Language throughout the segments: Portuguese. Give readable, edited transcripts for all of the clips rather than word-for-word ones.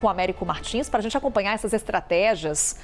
Com o Américo Martins para a gente acompanhar essas estratégias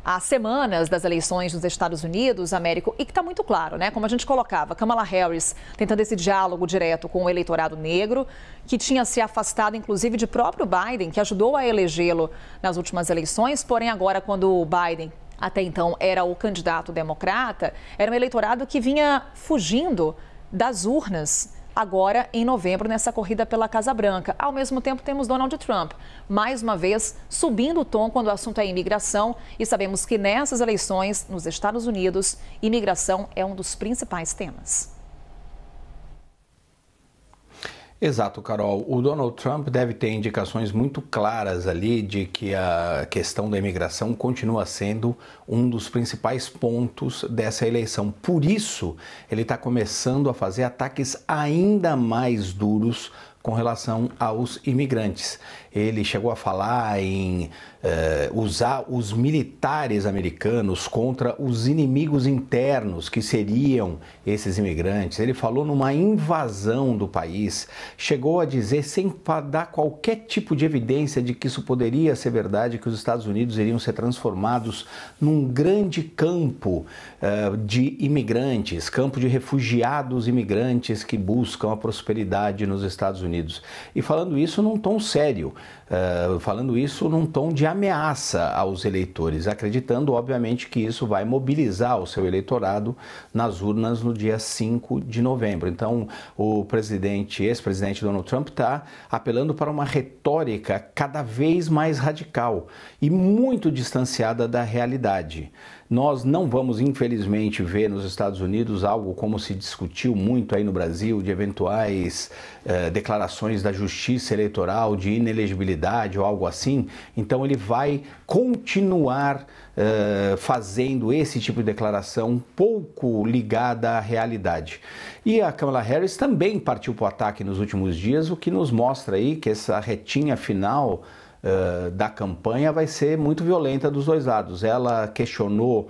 há semanas das eleições nos Estados Unidos, Américo, e que está muito claro, né? Como a gente colocava, Kamala Harris tentando esse diálogo direto com o eleitorado negro, que tinha se afastado, inclusive, de próprio Biden, que ajudou a elegê-lo nas últimas eleições, porém agora, quando o Biden até então era o candidato democrata, era um eleitorado que vinha fugindo das urnas agora em novembro nessa corrida pela Casa Branca. Ao mesmo tempo temos Donald Trump, mais uma vez subindo o tom quando o assunto é imigração, e sabemos que nessas eleições nos Estados Unidos, imigração é um dos principais temas. Exato, Carol. O Donald Trump deve ter indicações muito claras ali de que a questão da imigração continua sendo um dos principais pontos dessa eleição. Por isso, ele está começando a fazer ataques ainda mais duros com relação aos imigrantes. Ele chegou a falar em usar os militares americanos contra os inimigos internos, que seriam esses imigrantes. Ele falou numa invasão do país, chegou a dizer, sem dar qualquer tipo de evidência de que isso poderia ser verdade, que os Estados Unidos iriam ser transformados num grande campo de imigrantes, campo de refugiados imigrantes que buscam a prosperidade nos Estados Unidos. E falando isso num tom sério, falando isso num tom de ameaça aos eleitores, acreditando, obviamente, que isso vai mobilizar o seu eleitorado nas urnas no dia 5 de novembro. Então, o ex-presidente Donald Trump está apelando para uma retórica cada vez mais radical e muito distanciada da realidade. Nós não vamos, infelizmente, ver nos Estados Unidos algo como se discutiu muito aí no Brasil, de eventuais declarações da justiça eleitoral de inelegibilidade ou algo assim. Então ele vai continuar fazendo esse tipo de declaração pouco ligada à realidade. E a Kamala Harris também partiu para o ataque nos últimos dias, o que nos mostra aí que essa retinha final da campanha vai ser muito violenta dos dois lados. Ela questionou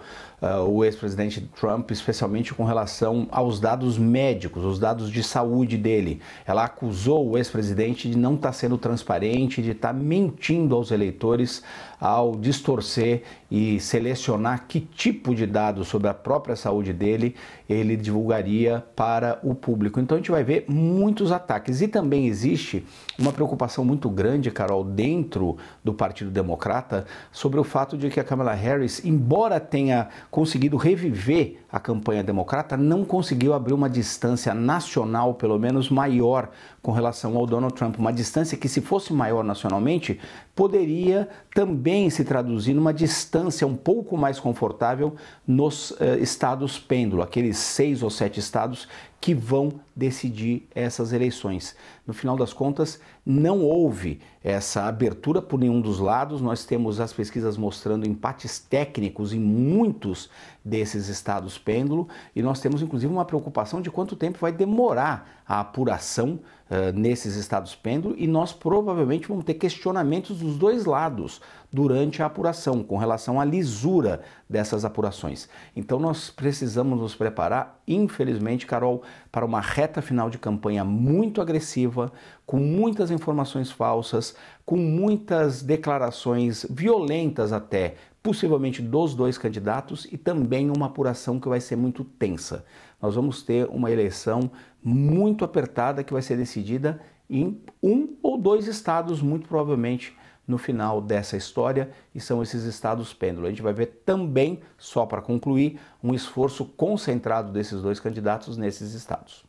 o ex-presidente Trump, especialmente com relação aos dados médicos, os dados de saúde dele. Ela acusou o ex-presidente de não estar sendo transparente, de estar mentindo aos eleitores ao distorcer e selecionar que tipo de dados sobre a própria saúde dele ele divulgaria para o público. Então a gente vai ver muitos ataques. E também existe uma preocupação muito grande, Carol, dentro do Partido Democrata sobre o fato de que a Kamala Harris, embora tenha conseguido reviver a campanha democrata, não conseguiu abrir uma distância nacional, pelo menos maior, com relação ao Donald Trump. Uma distância que, se fosse maior nacionalmente, poderia também se traduzir numa distância um pouco mais confortável nos estados pêndulo, aqueles 6 ou 7 estados que vão decidir essas eleições. No final das contas, não houve essa abertura por nenhum dos lados. Nós temos as pesquisas mostrando empates técnicos em muitos desses estados pêndulo, e nós temos inclusive uma preocupação de quanto tempo vai demorar a apuração nesses estados pêndulo, e nós provavelmente vamos ter questionamentos dos dois lados durante a apuração, com relação à lisura dessas apurações. Então nós precisamos nos preparar, infelizmente, Carol, para uma reta final de campanha muito agressiva, com muitas informações falsas, com muitas declarações violentas até, possivelmente dos dois candidatos, e também uma apuração que vai ser muito tensa. Nós vamos ter uma eleição muito apertada que vai ser decidida em 1 ou 2 estados, muito provavelmente, no final dessa história, e são esses estados pêndulo. A gente vai ver também, só para concluir, um esforço concentrado desses dois candidatos nesses estados.